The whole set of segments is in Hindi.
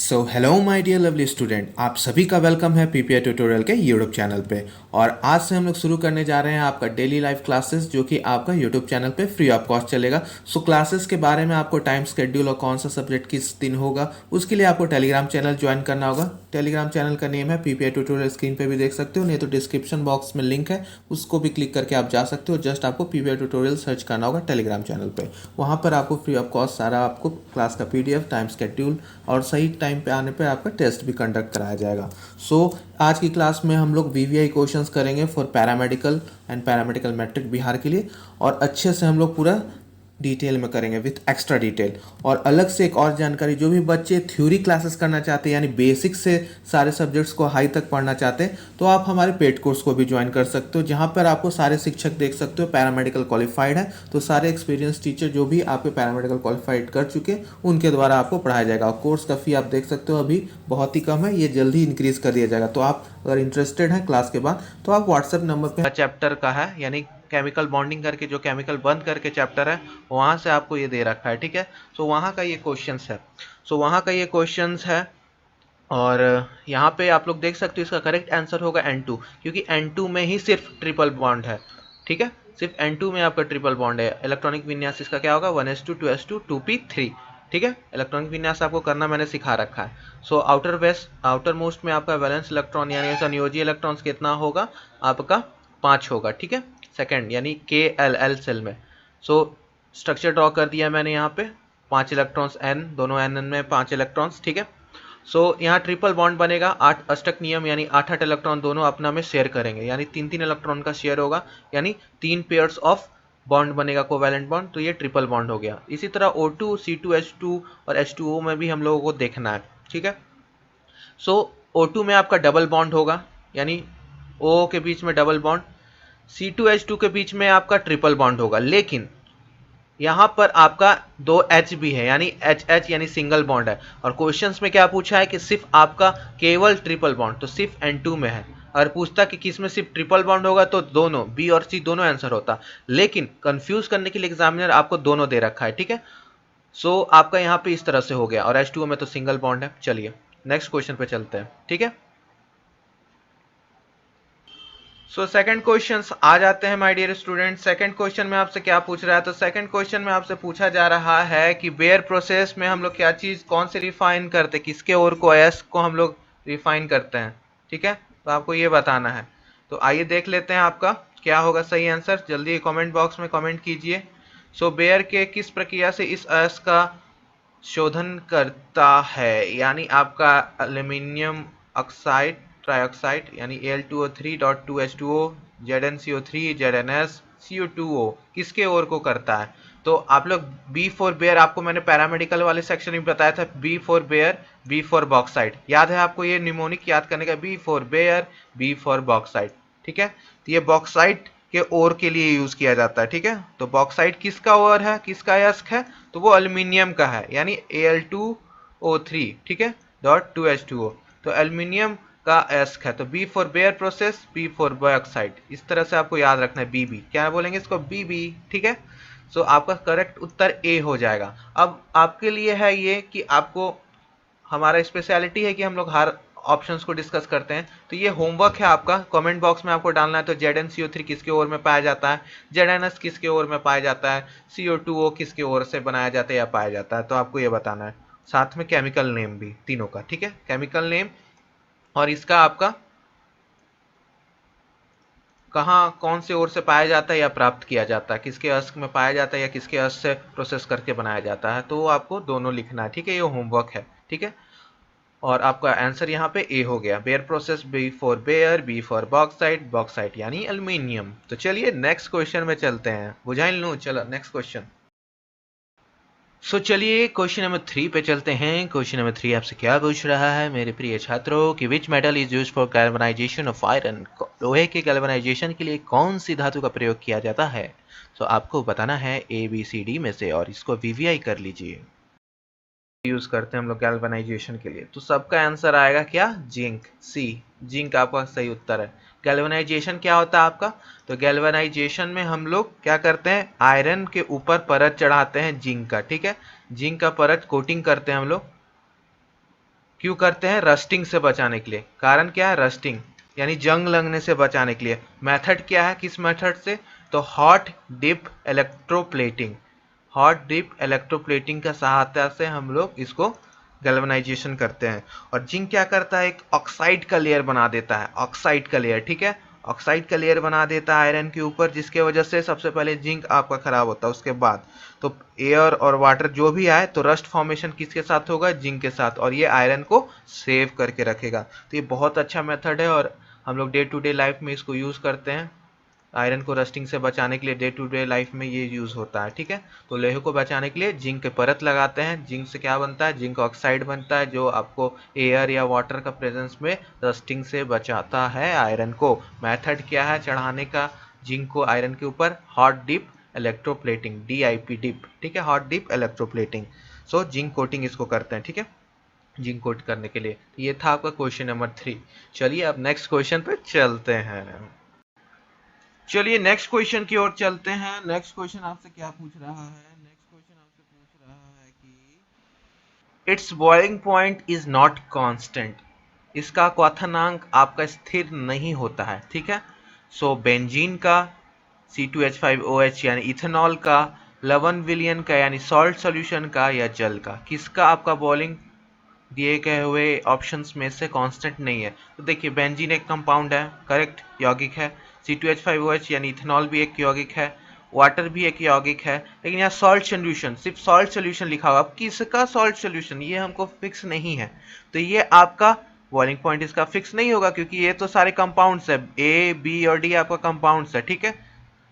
So hello my dear lovely student, आप सभी का वेलकम है पीपीआई ट्यूटोरियल के यूट्यूब चैनल पे। और आज से हम लोग शुरू करने जा रहे हैं आपका डेली लाइफ क्लासेस, जो कि आपका यूट्यूब चैनल पे फ्री ऑफ कॉस्ट चलेगा। सो क्लासेस के बारे में आपको टाइम शेड्यूल और कौन सा सब्जेक्ट किस दिन होगा, उसके लिए आपको टेलीग्राम चैनल ज्वाइन करना होगा। टेलीग्राम चैनल का नेम है पीपीआई ट्यूटोरियल, स्क्रीन पर भी देख सकते हो, नहीं तो डिस्क्रिप्शन बॉक्स में लिंक है, उसको भी क्लिक करके आप जा सकते हो। जस्ट आपको पीपीआई ट्यूटोरियल सर्च करना होगा टेलीग्राम चैनल पर। वहाँ पर आपको फ्री ऑफ कॉस्ट सारा आपको क्लास का PDF, टाइम शेड्यूल और सही टाइम पे आने पे आपका टेस्ट भी कंडक्ट कराया जाएगा। आज की क्लास में हम लोग VVI क्वेश्चंस करेंगे for paramedical and paramedical matric Bihar के लिए, और अच्छे से हम लोग पूरा डिटेल में करेंगे विथ एक्स्ट्रा डिटेल। और अलग से एक और जानकारी, जो भी बच्चे थ्योरी क्लासेस करना चाहते हैं यानी बेसिक से सारे सब्जेक्ट्स को हाई तक पढ़ना चाहते हैं, तो आप हमारे पेड कोर्स को भी ज्वाइन कर सकते हो, जहाँ पर आपको सारे शिक्षक देख सकते हो पैरामेडिकल क्वालिफाइड है, तो सारे एक्सपीरियंस टीचर जो भी आपके पैरामेडिकल क्वालिफाइड कर चुके उनके द्वारा आपको पढ़ाया जाएगा। और कोर्स का फी आप देख सकते हो अभी बहुत ही कम है, ये जल्दी इंक्रीज कर दिया जाएगा। तो आप अगर इंटरेस्टेड हैं क्लास के बाद, तो आप व्हाट्सएप नंबर पे चैप्टर का है, यानी केमिकल बॉन्डिंग करके जो केमिकल बंद करके चैप्टर है, वहाँ से आपको ये दे रखा है, ठीक है। सो वहाँ का ये क्वेश्चंस है। और यहाँ पे आप लोग देख सकते हो, इसका करेक्ट आंसर होगा N2, क्योंकि N2 में ही सिर्फ ट्रिपल बॉन्ड है, ठीक है। सिर्फ N2 में आपका ट्रिपल बॉन्ड है। इलेक्ट्रॉनिक विन्यास इसका क्या होगा, 1s2 2s2 2p3, ठीक है। इलेक्ट्रॉनिक विन्यास आपको करना मैंने सिखा रखा है। सो आउटर मोस्ट में आपका वैलेंस इलेक्ट्रॉन यानी संयोजी इलेक्ट्रॉन्स कितना होगा, आपका 5 होगा, ठीक है। सेकंड यानी KLL सेल में। सो स्ट्रक्चर ड्रॉ कर दिया मैंने यहाँ पे, 5 इलेक्ट्रॉन्स N, दोनों N में 5 इलेक्ट्रॉन्स, ठीक है। यहाँ ट्रिपल बॉन्ड बनेगा, 8 अष्टक नियम यानी 8 इलेक्ट्रॉन दोनों अपना में शेयर करेंगे, यानी 3 इलेक्ट्रॉन का शेयर होगा, यानी 3 पेयर्स ऑफ बॉन्ड बनेगा, कोवैलेंट बॉन्ड। तो ये ट्रिपल बॉन्ड हो गया। इसी तरह O2 C2H2 और H2O में भी हम लोगों को देखना है, ठीक है। O2 में आपका डबल बॉन्ड होगा, यानी O के बीच में डबल बॉन्ड, C2H2 के बीच में आपका ट्रिपल बॉन्ड होगा, लेकिन यहाँ पर आपका 2 H भी है, यानी HH यानी सिंगल बॉन्ड है। और क्वेश्चंस में क्या पूछा है कि सिर्फ आपका केवल ट्रिपल बॉन्ड, तो सिर्फ N2 में है। अगर पूछता कि किस में सिर्फ ट्रिपल बॉन्ड होगा, तो दोनों B और C दोनों आंसर होता, लेकिन कंफ्यूज करने के लिए एग्जामिनर आपको दोनों दे रखा है, ठीक है। आपका यहाँ पे इस तरह से हो गया, और H2O में तो सिंगल बॉन्ड है। चलिए नेक्स्ट क्वेश्चन पे चलते हैं, ठीक है। सेकंड क्वेश्चन आ जाते हैं my dear student. Second question में आपसे क्या पूछ रहा है, तो सेकंड क्वेश्चन में आपसे पूछा जा रहा है कि बेयर प्रोसेस में हम लोग क्या चीज कौन से रिफाइन करते हैं, किसके ओर को एस को हम लोग रिफाइन करते हैं, ठीक है। तो आपको ये बताना है। तो आइए देख लेते हैं आपका क्या होगा सही आंसर, जल्दी कॉमेंट बॉक्स में कॉमेंट कीजिए। बेयर के किस प्रक्रिया से इस एस का शोधन करता है, यानी आपका एल्यूमिनियम ऑक्साइड ट्राइऑक्साइड यानी Al2O3.2H2O ZnCO3 ZnSCO2O किसके ओर को करता है। तो आप लोग B फॉर बेयर, आपको मैंने पैरामेडिकल वाले सेक्शन में बताया था, B for bear B for bauxite, याद है आपको ये निमोनिक याद करने का, B for bear B for bauxite, ठीक है। तो ये बॉक्साइड के ओर के लिए यूज किया जाता है, ठीक है। तो बॉक्साइड किसका ओर है, किसका यस्क है, तो वो एल्यूमिनियम का है, यानी Al2O3, ठीक है, .2H2O। तो एल्यूमिनियम का एस्क है, तो B for bear process B for bauxite, इस तरह से आपको याद रखना है। BB क्या बोलेंगे इसको, BB, ठीक है। आपका करेक्ट उत्तर A हो जाएगा। अब आपके लिए है ये कि आपको, हमारा स्पेशलिटी है कि हम लोग हर ऑप्शंस को डिस्कस करते हैं, तो ये होमवर्क है आपका, कमेंट बॉक्स में आपको डालना है। तो ZnCO3 किसके ओर में पाया जाता है, ZnS किसके ओर में पाया जाता है, CO2O किसके ओर से बनाया जाता है या पाया जाता है, तो आपको ये बताना है। साथ में केमिकल नेम भी तीनों का, ठीक है, केमिकल नेम और इसका आपका कहाँ कौन से ओर से पाया जाता है या प्राप्त किया जाता है, किसके अस्क में पाया जाता है या किसके अस्क से प्रोसेस करके बनाया जाता है, तो आपको दोनों लिखना है, ठीक है। ये होमवर्क है, ठीक है। और आपका आंसर यहाँ पे ए हो गया, bear process B for bear B for bauxite, bauxite यानी एल्यूमिनियम। तो चलिए नेक्स्ट क्वेश्चन में चलते हैं, बुझाइन लूँ, चलो नेक्स्ट क्वेश्चन। चलिए क्वेश्चन नंबर 3 पे चलते हैं। क्वेश्चन नंबर 3 आपसे क्या पूछ रहा है मेरे प्रिय छात्रों कि which metal is use for galvanisation of iron, लोहे के गैल्वेनाइजेशन के लिए कौन सी धातु का प्रयोग किया जाता है। आपको बताना है ABCD में से, और इसको VVI कर लीजिए। यूज करते हैं हम लोग गैल्वेनाइजेशन के लिए, तो सबका आंसर आएगा क्या, जिंक, सी, जिंक आपका सही उत्तर है। गैल्वेनाइजेशन क्या होता है आपका, तो गैल्वेनाइजेशन में हम लोग क्या करते हैं, आयरन के ऊपर परत चढ़ाते हैं जिंक का, ठीक है। जिंक का परत कोटिंग करते हैं हम लोग, क्यों करते हैं? रस्टिंग से बचाने के लिए। कारण क्या है? रस्टिंग यानी जंग लगने से बचाने के लिए। मेथड क्या है? किस मेथड से? तो hot dip electroplating. Hot dip electroplating का सहायता से हम लोग इसको गैल्वेनाइजेशन करते हैं। और जिंक क्या करता है? एक ऑक्साइड का लेयर बना देता है, ऑक्साइड का लेयर, ठीक है, ऑक्साइड का लेयर बना देता है आयरन के ऊपर, जिसके वजह से सबसे पहले जिंक आपका खराब होता है। उसके बाद तो एयर और वाटर जो भी आए तो रस्ट फॉर्मेशन किसके साथ होगा? जिंक के साथ, और ये आयरन को सेव करके रखेगा। तो ये बहुत अच्छा मेथड है और हम लोग डे टू डे लाइफ में इसको यूज करते हैं। आयरन को रस्टिंग से बचाने के लिए डे टू डे लाइफ में ये यूज होता है, ठीक है। तो लोहे को बचाने के लिए जिंक के परत लगाते हैं। जिंक से क्या बनता है? जिंक ऑक्साइड बनता है, जो आपको एयर या वाटर का प्रेजेंस में रस्टिंग से बचाता है आयरन को। मेथड क्या है चढ़ाने का जिंक को आयरन के ऊपर? Hot dip electroplating, DIP dip, ठीक है, hot dip electroplating. So zinc coating इसको करते हैं, ठीक है, जिंक कोट करने के लिए। ये था आपका क्वेश्चन नंबर 3। चलिए अब नेक्स्ट क्वेश्चन पे चलते हैं। चलिए नेक्स्ट क्वेश्चन की ओर चलते हैं। नेक्स्ट क्वेश्चन आपसे क्या पूछ रहा है? नेक्स्ट क्वेश्चन आपसे पूछ रहा है कि it's boiling point is not constant. इसका क्वथनांक आपका स्थिर नहीं होता है, ठीक है। सो बेंजीन का, C2H5OH यानी इथेनॉल का, लवण विलयन का यानी सॉल्ट सॉल्यूशन का, या जल का, किसका आपका बॉइलिंग दिए गए हुए ऑप्शंस में से कांस्टेंट नहीं है? तो देखिए बेंजीन एक कंपाउंड है, करेक्ट, यौगिक है। C2H5OH यानी इथेनॉल भी एक यौगिक है, वाटर भी एक यौगिक है। लेकिन यहाँ सॉल्ट सोल्यूशन, सिर्फ सॉल्ट सोल्यूशन लिखा हुआ। अब किसका सॉल्ट सोल्यूशन, ये हमको फिक्स नहीं है। तो ये आपका बॉइलिंग पॉइंट इसका फिक्स नहीं होगा, क्योंकि ये तो सारे कंपाउंड्स है, A, B और D आपका कंपाउंड्स है, ठीक है,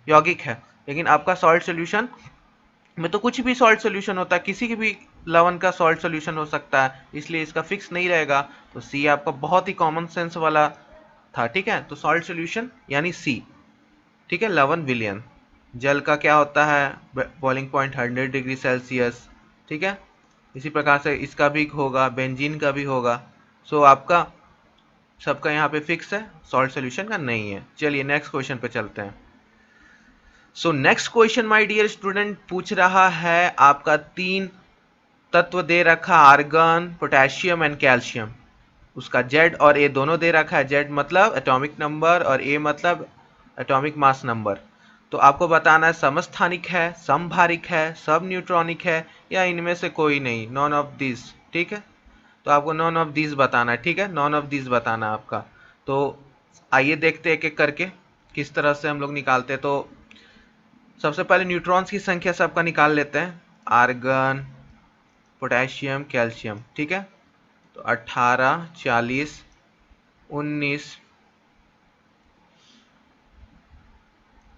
यौगिक है। लेकिन आपका सॉल्ट सोल्यूशन में तो कुछ भी सॉल्ट सोल्यूशन होता है, किसी की भी लवण का सॉल्ट सोल्यूशन हो सकता है, इसलिए इसका फिक्स नहीं रहेगा। तो सी आपका बहुत ही कॉमन सेंस वाला था, ठीक है। तो सॉल्ट सोल्यूशन यानी सी, ठीक है, लवण विलयन। जल का क्या होता है? बॉइलिंग पॉइंट 100 डिग्री सेल्सियस, ठीक है। इसी प्रकार से इसका भी होगा, बेंजीन का भी होगा। सो आपका सबका यहाँ पे फिक्स है, सॉल्ट सोल्यूशन का नहीं है। चलिए नेक्स्ट क्वेश्चन पे चलते हैं। So next question my dear student पूछ रहा है आपका 3 तत्व दे रखा, आर्गन, पोटेशियम एंड कैल्शियम। उसका Z और A दोनों दे रखा है। Z मतलब एटॉमिक नंबर और A मतलब एटॉमिक मास नंबर। तो आपको बताना है समस्थानिक है, समभारिक है, सब न्यूट्रॉनिक है, या इनमें से कोई नहीं, नॉन ऑफ दिस, ठीक है। तो आपको नॉन ऑफ दिस बताना है, ठीक है, नॉन ऑफ दिस बताना है आपका। तो आइए देखते हैं एक एक करके किस तरह से हम लोग निकालते हैं। तो सबसे पहले न्यूट्रॉन्स की संख्या सबका निकाल लेते हैं। आर्गन, पोटेशियम, कैल्शियम, ठीक है। तो 18, 40, 19,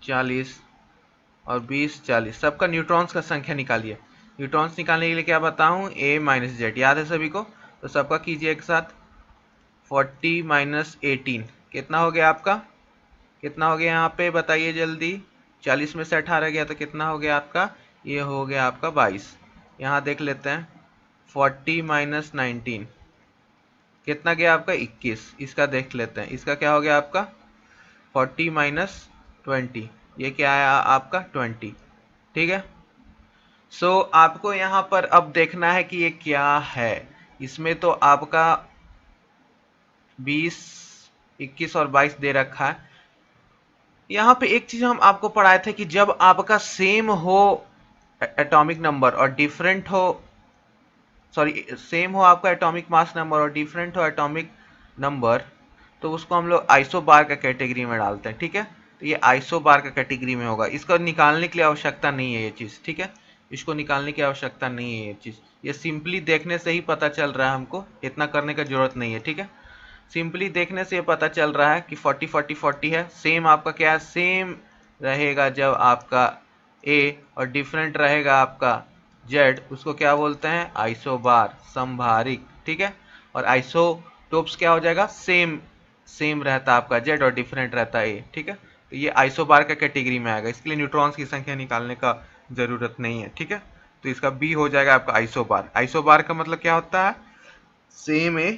40 और 20, 40 सबका न्यूट्रॉन्स का संख्या निकालिए। न्यूट्रॉन्स निकालने के लिए क्या बताऊं? A माइनस जेड, याद है सभी को? तो सबका कीजिए एक साथ। 40 माइनस 18 कितना हो गया आपका? कितना हो गया यहाँ पे बताइए जल्दी। 40 में से 18 गया तो कितना हो गया आपका? ये हो गया आपका 22। यहाँ देख लेते हैं, 40 माइनस 19 कितना गया आपका? 21। इसका देख लेते हैं, इसका क्या हो गया आपका? 40 माइनस 20, ये क्या आया आपका? 20, ठीक है। सो आपको यहाँ पर अब देखना है कि ये क्या है। इसमें तो आपका 20, 21 और 22 दे रखा है। यहाँ पे एक चीज हम आपको पढ़ाए थे कि जब आपका सेम हो एटॉमिक नंबर और डिफरेंट हो, सॉरी सेम हो आपका एटॉमिक मास नंबर और डिफरेंट हो एटॉमिक नंबर, तो उसको हम लोग आइसोबार का कैटेगरी में डालते हैं, ठीक है। तो ये आइसोबार का कैटेगरी में होगा। इसको निकालने की आवश्यकता नहीं है ये चीज, ठीक है, इसको निकालने की आवश्यकता नहीं है ये चीज। ये सिंपली देखने से ही पता चल रहा है, हमको इतना करने का जरूरत नहीं है, ठीक है। सिंपली देखने से ये पता चल रहा है कि 40 40 40 है। सेम आपका क्या है? सेम रहेगा जब आपका A और डिफरेंट रहेगा आपका Z, उसको क्या बोलते हैं? आइसोबार, समभारिक, ठीक है। और आइसोटोप्स क्या हो जाएगा? सेम, सेम रहता है आपका Z और डिफरेंट रहता है A, ठीक है। तो ये आइसोबार का कैटेगरी में आएगा, इसके लिए न्यूट्रॉन्स की संख्या निकालने का जरूरत नहीं है, ठीक है। तो इसका B हो जाएगा आपका आइसोबार। आइसोबार का मतलब क्या होता है? सेम A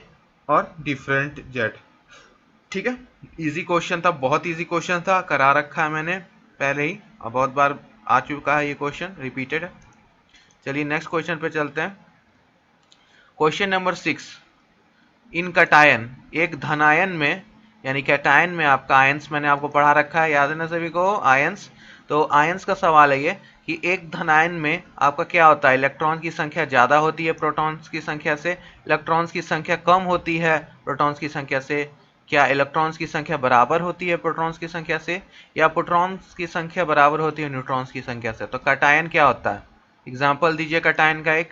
और डिफरेंट Z, ठीक है। इजी क्वेश्चन था, बहुत इजी क्वेश्चन था, करा रखा है मैंने पहले ही और बहुत बार आ चुका है ये क्वेश्चन, रिपीटेड है। चलिए नेक्स्ट क्वेश्चन पे चलते हैं। क्वेश्चन नंबर 6, इन कटायन, एक धनायन में यानी कैटायन में आपका आयंस मैंने आपको पढ़ा रखा है, याद है ना सभी को आयंस। तो आयंस का सवाल है ये कि एक धनायन में आपका क्या होता है, इलेक्ट्रॉन की संख्या ज्यादा होती है प्रोटॉन्स की संख्या से, इलेक्ट्रॉन्स की संख्या कम होती है प्रोटॉन्स की संख्या से, क्या इलेक्ट्रॉन्स की संख्या बराबर होती है प्रोटॉन्स की संख्या से, या प्रोटॉन्स की संख्या बराबर होती है न्यूट्रॉन्स की संख्या से। तो कैटायन क्या होता है, एग्जाम्पल दीजिए कैटायन का, एक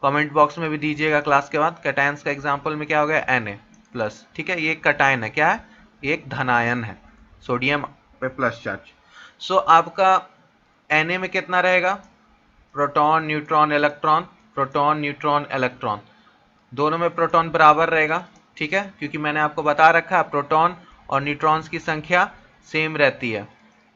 कमेंट बॉक्स में भी दीजिएगा क्लास के बाद। कैटायंस का एग्जांपल में क्या हो गया, Na प्लस, ठीक है, ये एक कैटायन है, क्या है, एक धनायन है, सोडियम पे प्लस चार्ज। सो आपका Na में कितना रहेगा, proton neutron electron, proton neutron electron, दोनों में प्रोटॉन बराबर रहेगा, ठीक है, क्योंकि मैंने आपको बता रखा है प्रोटॉन और न्यूट्रॉन्स की संख्या सेम रहती है,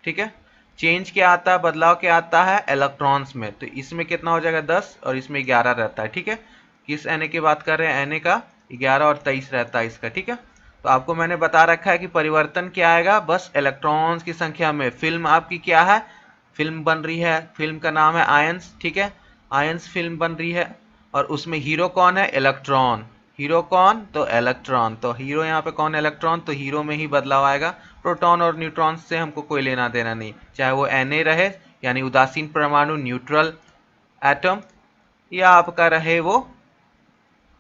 ठीक है। चेंज क्या आता है, बदलाव क्या आता है इलेक्ट्रॉन्स में, तो इसमें कितना हो जाएगा 10 और इसमें 11 रहता है, ठीक है। किस Na की बात कर रहे हैं, Na का 11 और 23 रहता है इसका, ठीक है। तो आपको मैंने बता रखा है कि परिवर्तन क्या आएगा, बस इलेक्ट्रॉन्स की संख्या में। फिल्म आपकी क्या है, फिल्म बन रही है, फिल्म का नाम है आयंस, ठीक है, आयंस फिल्म बन रही है, और उसमें हीरो कौन है, इलेक्ट्रॉन, हीरो कौन, तो इलेक्ट्रॉन, तो हीरो यहाँ पे कौन, इलेक्ट्रॉन, तो हीरो में ही बदलाव आएगा, प्रोटॉन और न्यूट्रॉन से हमको कोई लेना देना नहीं, चाहे वो Na रहे यानी उदासीन परमाणु न्यूट्रल एटम, या आपका रहे वो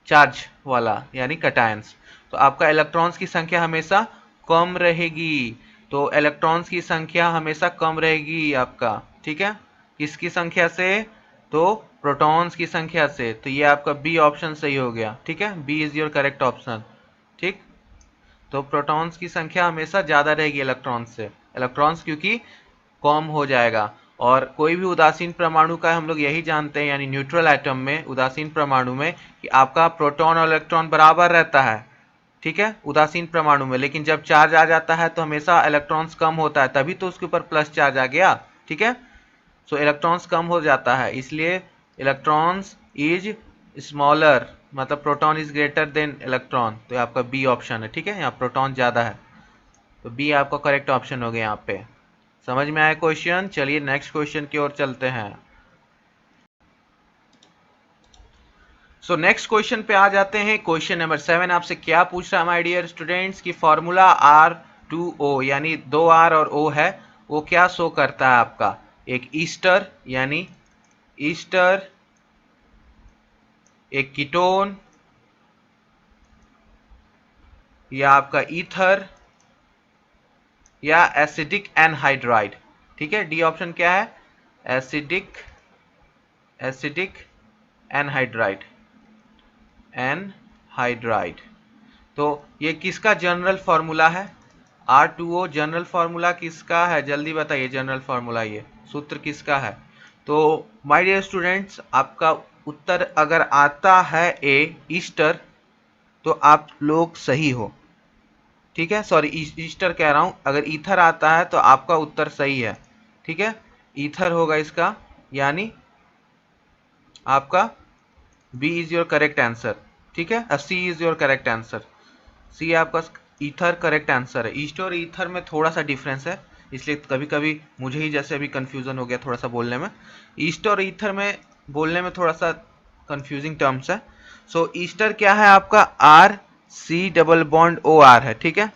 चार्ज वाला यानी कैटायंस। तो आपका इलेक्ट्रॉन्स की संख्या हमेशा कम रहेगी, तो इलेक्ट्रॉन्स की संख्या हमेशा कम रहेगी आपका, ठीक है, किसकी संख्या से, तो प्रोटॉन्स की संख्या से। तो ये आपका बी ऑप्शन सही हो गया, ठीक है, B is your correct option, ठीक। तो प्रोटॉन्स की संख्या हमेशा ज्यादा रहेगी इलेक्ट्रॉन्स से, इलेक्ट्रॉन्स क्योंकि कम हो जाएगा। और कोई भी उदासीन परमाणु का हम लोग यही जानते हैं, यानी न्यूट्रल एटम में, उदासीन परमाणु में, कि आपका प्रोटॉन और इलेक्ट्रॉन बराबर रहता है, ठीक है, उदासीन परमाणु में, लेकिन जब चार्ज आ जाता है तो हमेशा इलेक्ट्रॉन्स कम होता है, तभी तो उसके ऊपर प्लस चार्ज आ गया, ठीक है। सो इलेक्ट्रॉन्स कम हो जाता है, इसलिए इलेक्ट्रॉन्स इज स्मॉलर, मतलब proton is greater than electron, तो आपका बी ऑप्शन है, ठीक है, यहाँ प्रोटॉन ज्यादा है, तो बी आपका करेक्ट ऑप्शन हो गया यहाँ पे। समझ में आया क्वेश्चन, चलिए नेक्स्ट क्वेश्चन की ओर चलते हैं। सो नेक्स्ट क्वेश्चन पे आ जाते हैं। क्वेश्चन नंबर 7 आपसे क्या पूछ रहा है माय डियर स्टूडेंट्स की फॉर्मूला R2O यानी 2R और O है, वो क्या शो करता है आपका, एक ईस्टर यानी ईस्टर, एक कीटोन, या आपका ईथर, या एसिडिक एनहाइड्राइड, ठीक है। डी ऑप्शन क्या है, एसिडिक एनहाइड्राइड, एनहाइड्राइड। तो ये किसका जनरल फॉर्मूला है, R2O जनरल फॉर्मूला किसका है, जल्दी बताइए, जनरल फॉर्मूला ये सूत्र किसका है। तो माय डियर स्टूडेंट्स आपका उत्तर अगर आता है ए ईस्टर, तो आप लोग सही हो, ठीक है, सॉरी ईस्टर कह रहा हूं, अगर ईथर आता है तो आपका उत्तर सही है, ठीक है, ईथर होगा इसका, यानी आपका B is your correct answer, ठीक है, C is your correct answer, C आपका ईथर करेक्ट आंसर है। ईस्ट और ईथर में थोड़ा सा डिफरेंस है, इसलिए कभी कभी मुझे ही जैसे अभी कंफ्यूजन हो गया थोड़ा सा बोलने में, ईस्ट और ईथर में बोलने में थोड़ा सा कंफ्यूजिंग टर्म्स है। सो ईस्टर क्या है आपका, R C double bond O R है, ठीक है,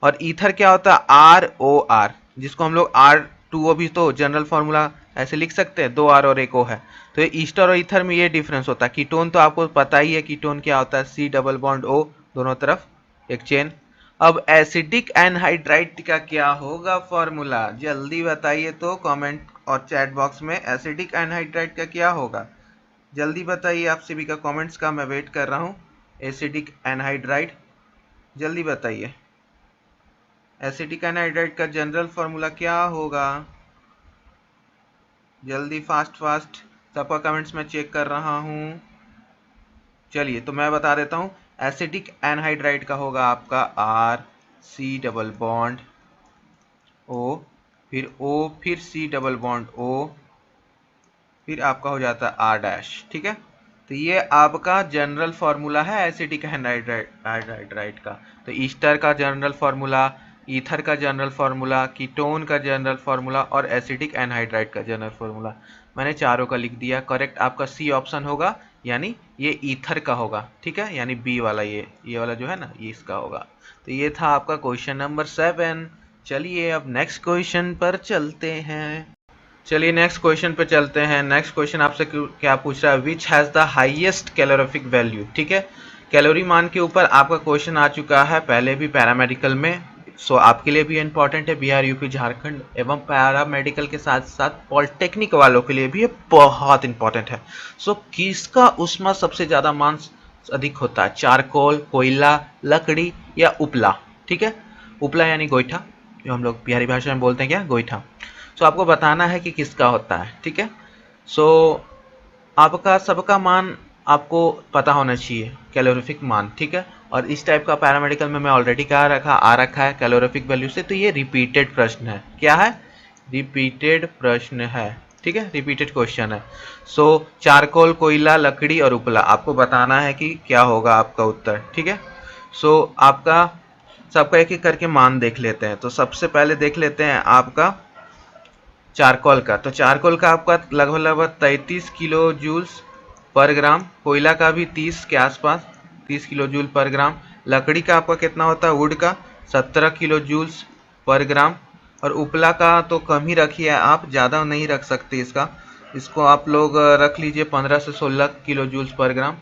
और ईथर क्या होता है, आर ओ आर, जिसको हम लोग R2O भी तो जनरल फॉर्मूला ऐसे लिख सकते हैं, 2R और 1O है। तो ये ईस्टर और ईथर में ये डिफरेंस होता है। कीटोन तो आपको पता ही है, कीटोन क्या होता है, C डबल बॉन्ड O, दोनों तरफ एक चेन। अब एसिडिक एनहाइड्राइड का क्या होगा फॉर्मूला, जल्दी बताइए तो कमेंट और चैट बॉक्स में, एसिडिक एनहाइड्राइड का क्या होगा, जल्दी बताइए, आप सभी का कमेंट्स का मैं वेट कर रहा हूँ। एसिडिक एनहाइड्राइड जल्दी बताइए, एसिटिक एनहाइड्राइड का जनरल फॉर्मूला क्या होगा, जल्दी फास्ट सबका कमेंट्स में चेक कर रहा हूं। चलिए तो मैं बता देता हूं, एसिटिक एनहाइड्राइड का होगा आपका R C double bond O, फिर O, फिर C डबल बॉन्ड O, फिर आपका हो जाता है R डैश, ठीक है। तो ये आपका जनरल फॉर्मूला है एसिटिक एनहाइड्राइड का। तो ईस्टर का जनरल फॉर्मूला, ईथर का जनरल फॉर्मूला, कीटोन का जनरल फॉर्मूला और एसिटिक एनहाइड्राइड का जनरल फॉर्मूला, मैंने चारों का लिख दिया। करेक्ट आपका सी ऑप्शन होगा, यानी ये ईथर का होगा, ठीक है, यानी बी वाला ये वाला जो है ना, ये इसका होगा। तो ये था आपका क्वेश्चन नंबर 7। चलिए अब नेक्स्ट क्वेश्चन पर चलते हैं। चलिए नेक्स्ट क्वेश्चन पे चलते हैं। नेक्स्ट क्वेश्चन आपसे क्या पूछ रहा है, which has the highest calorific value, ठीक है। कैलोरी मान के ऊपर आपका क्वेश्चन आ चुका है पहले भी पैरामेडिकल में, सो आपके लिए भी इंपॉर्टेंट है, बिहार यूपी झारखंड एवं पैरामेडिकल के साथ साथ पॉलिटेक्निक वालों के लिए भी ये बहुत इंपॉर्टेंट है। सो किसका ऊष्मा सबसे ज़्यादा मान अधिक होता है, चारकोल, कोयला, लकड़ी या उपला, ठीक है। उपला यानी गोईठा, जो हम लोग बिहारी भाषा में बोलते हैं क्या, गोईठा। सो आपको बताना है कि किसका होता है, ठीक है। सो आपका सबका मान आपको पता होना चाहिए, कैलोरीफिक मान, ठीक है। और इस टाइप का पैरामेडिकल में मैं ऑलरेडी आ रखा है कैलोरीफिक वैल्यू से, तो ये रिपीटेड प्रश्न है। क्या है, रिपीटेड प्रश्न है, ठीक है, रिपीटेड क्वेश्चन है। सो चारकोल, कोयला, लकड़ी और उपला, आपको बताना है कि क्या होगा आपका उत्तर, ठीक है। सो आपका सबका एक एक करके मान देख लेते हैं। तो सबसे पहले देख लेते हैं आपका चारकोल का। तो चारकोल का आपका लगभग 33 किलो जूल्स पर ग्राम, कोयला का भी 30 के आसपास, 30 किलो जूल पर ग्राम, लकड़ी का आपका कितना होता है, वुड का 17 किलो जूल्स पर ग्राम, और उपला का तो कम ही रखिए आप, ज़्यादा नहीं रख सकते इसको आप लोग रख लीजिए 15 से 16 किलो जूल्स पर ग्राम।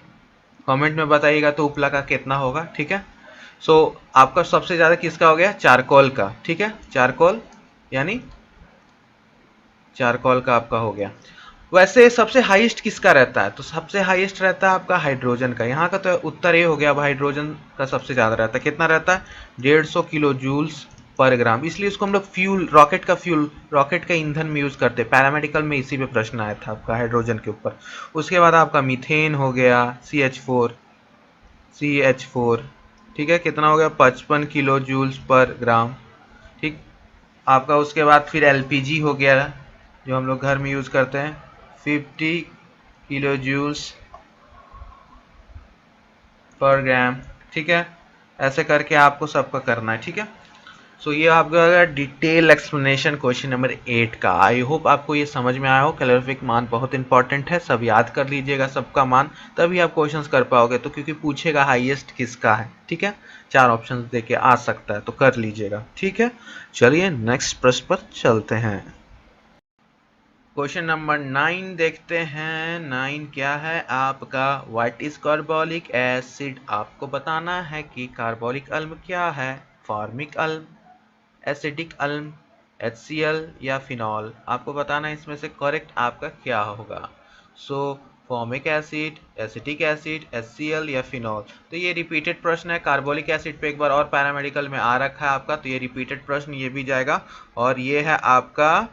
कमेंट में बताइएगा तो उपला का कितना होगा, ठीक है। सो आपका सबसे ज़्यादा किसका हो गया, चारकोल का, ठीक है, चारकोल यानी चारकोल का आपका हो गया। वैसे सबसे हाईएस्ट किसका रहता है, तो सबसे हाईएस्ट रहता है आपका हाइड्रोजन का। यहाँ का तो उत्तर ये हो गया, अब हाइड्रोजन का सबसे ज़्यादा रहता है। कितना रहता है, 150 किलो जूल्स पर ग्राम, इसलिए इसको हम लोग फ्यूल, रॉकेट का ईंधन में यूज़ करते हैं। पैरामेडिकल में इसी पे प्रश्न आया था आपका हाइड्रोजन के ऊपर। उसके बाद आपका मीथेन हो गया, CH4, ठीक है, कितना हो गया, 55 किलो जूल्स पर ग्राम, ठीक। आपका उसके बाद फिर LPG हो गया, जो हम लोग घर में यूज़ करते हैं, 50 किलो जूल्स पर ग्राम, ठीक है। ऐसे करके आपको सबका करना है, ठीक है। सो ये आपका डिटेल एक्सप्लेनेशन क्वेश्चन नंबर 8 का। आई होप आपको ये समझ में आया हो। कैलोरीफिक मान बहुत इंपॉर्टेंट है, सब याद कर लीजिएगा सबका मान, तभी आप क्वेश्चंस कर पाओगे। तो क्योंकि पूछेगा हाईएस्ट किसका है, ठीक है, 4 ऑप्शंस देके आ सकता है, तो कर लीजिएगा, ठीक है। चलिए नेक्स्ट प्रश्न पर चलते हैं। क्वेश्चन नंबर 9 देखते हैं। 9 क्या है आपका, व्हाट इज कार्बोलिक एसिड। आपको बताना है कि कार्बोलिक अम्ल क्या है, फॉर्मिक अम्ल, एसिडिक अम्ल, HCl या फिनॉल। आपको बताना है इसमें से करेक्ट आपका क्या होगा। So formic acid, acetic acid, HCl या फिनॉल। तो ये रिपीटेड प्रश्न है। कार्बोलिक एसिड पे एक बार और पैरामेडिकल में आ रखा है आपका, तो ये रिपीटेड प्रश्न ये भी जाएगा। और ये है आपका,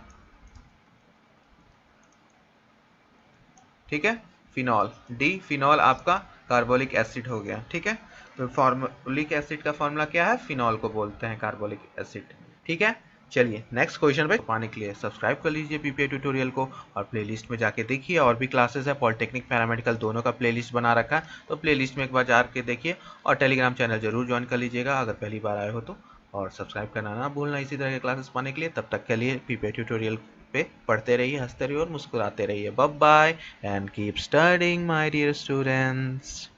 ठीक है, फिनॉल, डी फिनॉल आपका कार्बोलिक एसिड हो गया, ठीक है। तो फॉर्मोलिक एसिड का फॉर्मूला क्या है, फिनॉल को बोलते हैं कार्बोलिक एसिड, ठीक है। चलिए नेक्स्ट क्वेश्चन पे पाने के लिए सब्सक्राइब कर लीजिए PPA ट्यूटोरियल को, और प्लेलिस्ट में जाके देखिए, और भी क्लासेस है, पॉलिटेक्निक पैरामेडिकल दोनों का प्लेलिस्ट बना रखा है, तो प्लेलिस्ट में एक बार जाके देखिए। और टेलीग्राम चैनल जरूर ज्वाइन कर लीजिएगा अगर पहली बार आए हो तो, और सब्सक्राइब करना ना भूलना इसी तरह के क्लासेस पाने के लिए। तब तक के लिए PPA ट्यूटोरियल पे पढ़ते रहिए, हंसते रहिए और मुस्कुराते रहिए। Bye bye and keep studying my dear students.